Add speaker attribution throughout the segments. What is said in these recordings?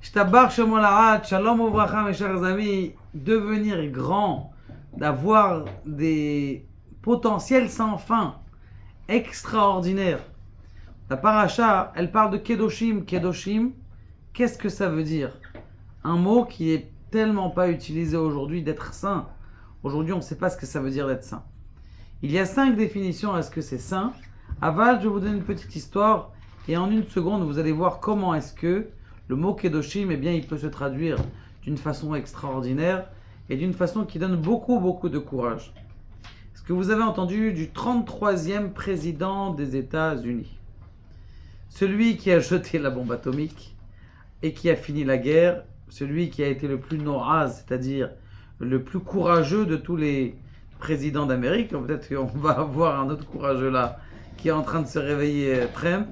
Speaker 1: Shtabar Shemolarat, Shalom Uvracha, mes chers amis, devenir grand, d'avoir des potentiels sans fin, extraordinaires. La paracha, elle parle de Kedoshim. Kedoshim, qu'est-ce que ça veut dire? Un mot qui est tellement pas utilisé aujourd'hui, d'être saint. Aujourd'hui, on ne sait pas ce que ça veut dire d'être saint. Il y a 5 définitions à ce que c'est saint. Aval, je vous donne une petite histoire et en une seconde, vous allez voir comment est-ce que le mot Kedoshim, eh bien, il peut se traduire d'une façon extraordinaire et d'une façon qui donne beaucoup de courage. Est-ce que vous avez entendu du 33e président des États-Unis? Celui qui a jeté la bombe atomique et qui a fini la guerre, celui qui a été le plus noaz, c'est-à-dire le plus courageux de tous les présidents d'Amérique. Peut-être qu'on va avoir un autre courageux là qui est en train de se réveiller, Trump.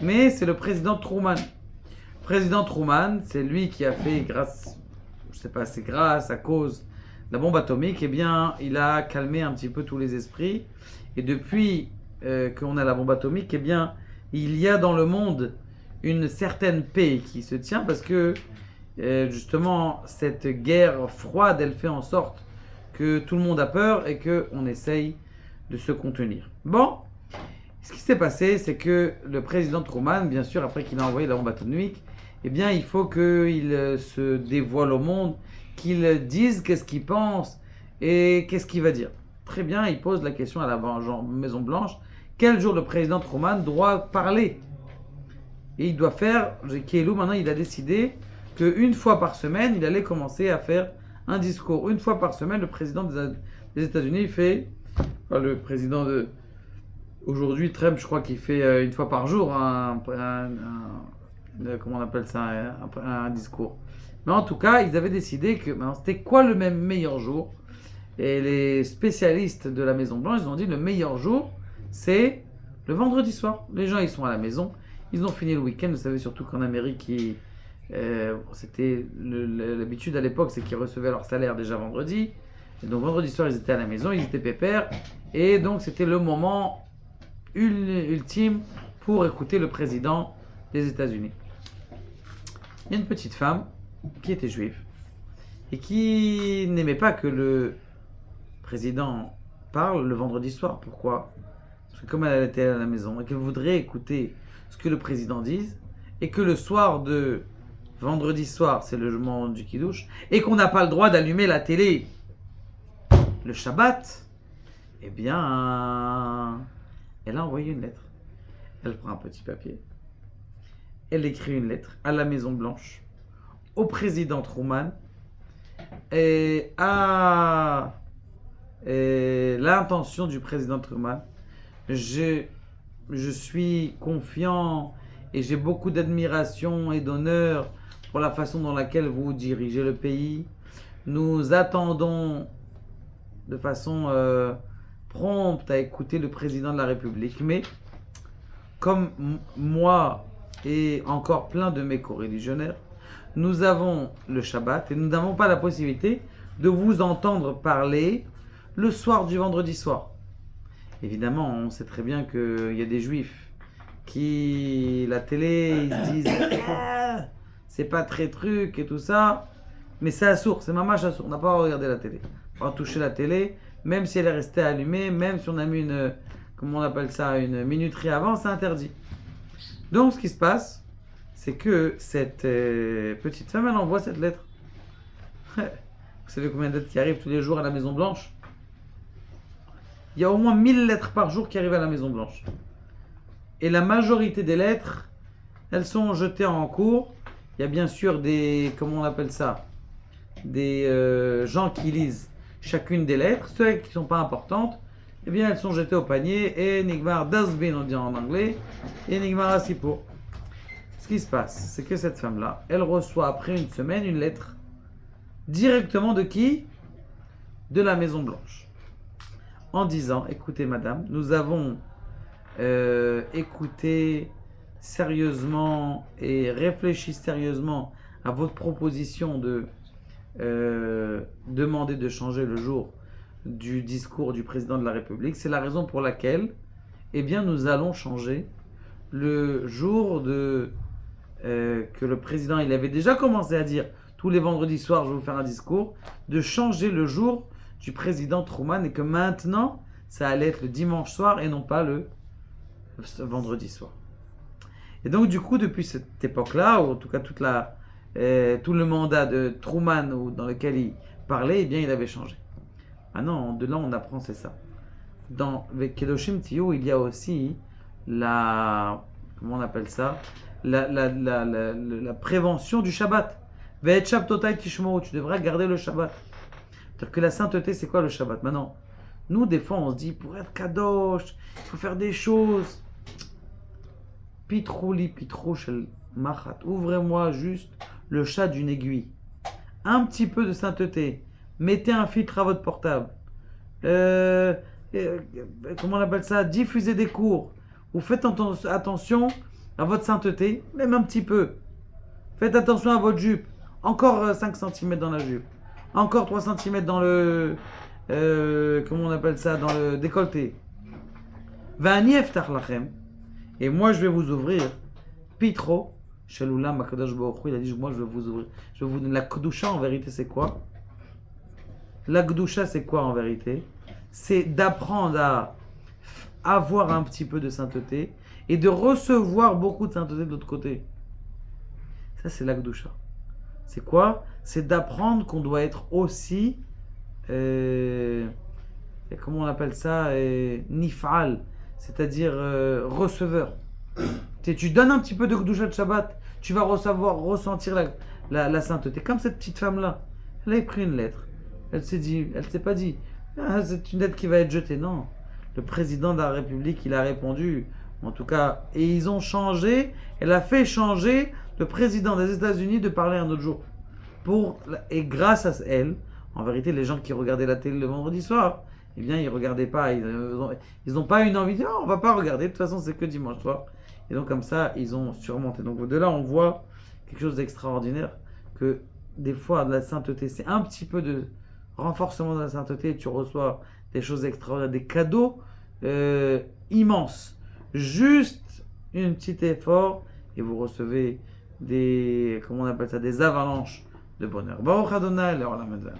Speaker 1: Mais c'est le président Truman. Le président Truman, c'est lui qui a fait, grâce, je sais pas, c'est grâce à cause de la bombe atomique, eh bien, il a calmé un petit peu tous les esprits. Et depuis qu'on a la bombe atomique, eh bien, il y a dans le monde une certaine paix qui se tient parce que justement, cette guerre froide, elle fait en sorte que tout le monde a peur et qu'on essaye de se contenir. Bon, ce qui s'est passé, c'est que le président Truman, bien sûr, après qu'il a envoyé la bombe atomique, eh bien, il faut qu'il se dévoile au monde, qu'il dise qu'est-ce qu'il pense et qu'est-ce qu'il va dire. Très bien, il pose la question à la Maison Blanche, quel jour le président Truman doit parler? Et il doit faire, Kielou, maintenant il a décidé qu'une fois par semaine, il allait commencer à faire un discours. Une fois par semaine, le président des États-Unis fait, le président de aujourd'hui, Trump, je crois qu'il fait une fois par jour comment on appelle ça, un discours. Mais en tout cas, ils avaient décidé que c'était quoi le meilleur jour? Et les spécialistes de la Maison Blanche, ils ont dit le meilleur jour, c'est le vendredi soir. Les gens, ils sont à la maison, ils ont fini le week-end. Vous savez surtout qu'en Amérique, c'était l'habitude à l'époque, c'est qu'ils recevaient leur salaire déjà vendredi. Et donc vendredi soir, ils étaient à la maison, ils étaient pépères. Et donc c'était le moment ultime pour écouter le président des États-Unis. Il y a une petite femme qui était juive et qui n'aimait pas que le président parle le vendredi soir. Pourquoi? Parce que comme elle était à la maison et qu'elle voudrait écouter ce que le président dise et que le soir de vendredi soir, c'est le moment du kidouche et qu'on n'a pas le droit d'allumer la télé le Shabbat, eh bien, elle a envoyé une lettre. Elle prend un petit papier. Elle écrit une lettre à la Maison Blanche, au président Truman, et à l'intention du président Truman. Je suis confiant et j'ai beaucoup d'admiration et d'honneur pour la façon dans laquelle vous dirigez le pays. Nous attendons de façon prompte à écouter le président de la République. Mais comme moi et encore plein de mes coreligionnaires, nous avons le Shabbat et nous n'avons pas la possibilité de vous entendre parler le soir du vendredi soir. Évidemment, on sait très bien qu'il y a des juifs qui, la télé, ils se disent c'est pas très truc et tout ça, mais c'est assourd, c'est mamache assourd, on n'a pas à regarder la télé. On va toucher la télé, même si elle est restée allumée, même si on a mis une, comment on appelle ça, une minuterie avant, c'est interdit. Donc ce qui se passe, c'est que cette petite femme, elle envoie cette lettre. Vous savez combien de lettres qui arrivent tous les jours à la Maison Blanche? Il y a au moins 1000 lettres par jour qui arrivent à la Maison Blanche. Et la majorité des lettres, elles sont jetées en cours. Il y a bien sûr des, comment on appelle ça, des gens qui lisent chacune des lettres. Celles qui ne sont pas importantes, eh bien elles sont jetées au panier et Nigmar Dasbin, on dit en anglais, et Nigmar Asipour. Ce qui se passe, c'est que cette femme-là, elle reçoit après une semaine une lettre directement de qui? De la Maison Blanche. En disant, écoutez madame, nous avons écouté sérieusement et réfléchi sérieusement à votre proposition de demander de changer le jour du discours du président de la République. C'est la raison pour laquelle, eh bien, nous allons changer le jour de que le président il avait déjà commencé à dire tous les vendredis soirs je vais vous faire un discours, de changer le jour du président Truman et que maintenant ça allait être le dimanche soir et non pas le vendredi soir. Et donc du coup depuis cette époque-là, ou en tout cas tout le mandat de Truman dans lequel il parlait, eh bien il avait changé. Maintenant de là on apprend c'est ça. Dans Kedoshim Tiyu il y a aussi comment on appelle ça, la prévention du Shabbat. Ve'et Shabtotai Tishmou, tu devrais garder le Shabbat. C'est-à-dire que la sainteté, c'est quoi le Shabbat? Maintenant, nous, des fois, on se dit, pour être kadosh, il faut faire des choses. Pitrouli, pitrou shel machat. Ouvrez-moi juste le chat d'une aiguille. Un petit peu de sainteté. Mettez un filtre à votre portable. Comment on appelle ça? Diffusez des cours. Vous faites attention à votre sainteté, même un petit peu. Faites attention à votre jupe. Encore 5 cm dans la jupe. Encore 3 cm dans le... comment on appelle ça? Dans le décolleté. Va'ani eftach lachem. Et moi je vais vous ouvrir. Pitro. Shalulam Akadosh Baruch Hu, il a dit moi je vais vous ouvrir. Je vais vous donner la Kedusha en vérité c'est quoi? La Kedusha c'est quoi en vérité? C'est d'apprendre à avoir un petit peu de sainteté et de recevoir beaucoup de sainteté de l'autre côté. Ça c'est la Kedusha. C'est quoi? C'est d'apprendre qu'on doit être aussi, comment on appelle ça, nifal, c'est-à-dire receveur. Tu donnes un petit peu de Kedusha de Shabbat, tu vas ressentir la sainteté. Comme cette petite femme-là, elle a pris une lettre, elle s'est pas dit, ah, c'est une lettre qui va être jetée. Non, le président de la République, il a répondu, en tout cas, et ils ont changé, elle a fait changer le président des États-Unis de parler un autre jour. Et grâce à elle, en vérité, les gens qui regardaient la télé le vendredi soir, eh bien, ils ne regardaient pas, ils n'ont pas une envie de dire, oh, on va pas regarder, de toute façon, c'est que dimanche soir. Et donc, comme ça, ils ont surmonté. Donc, de là, on voit quelque chose d'extraordinaire, que des fois, de la sainteté, c'est un petit peu de renforcement de la sainteté, et tu reçois des choses extraordinaires, des cadeaux immenses. Juste un petit effort, et vous recevez comment on appelle ça, des avalanches de bonheur. Baruch Adonai, le Olam Hazeh.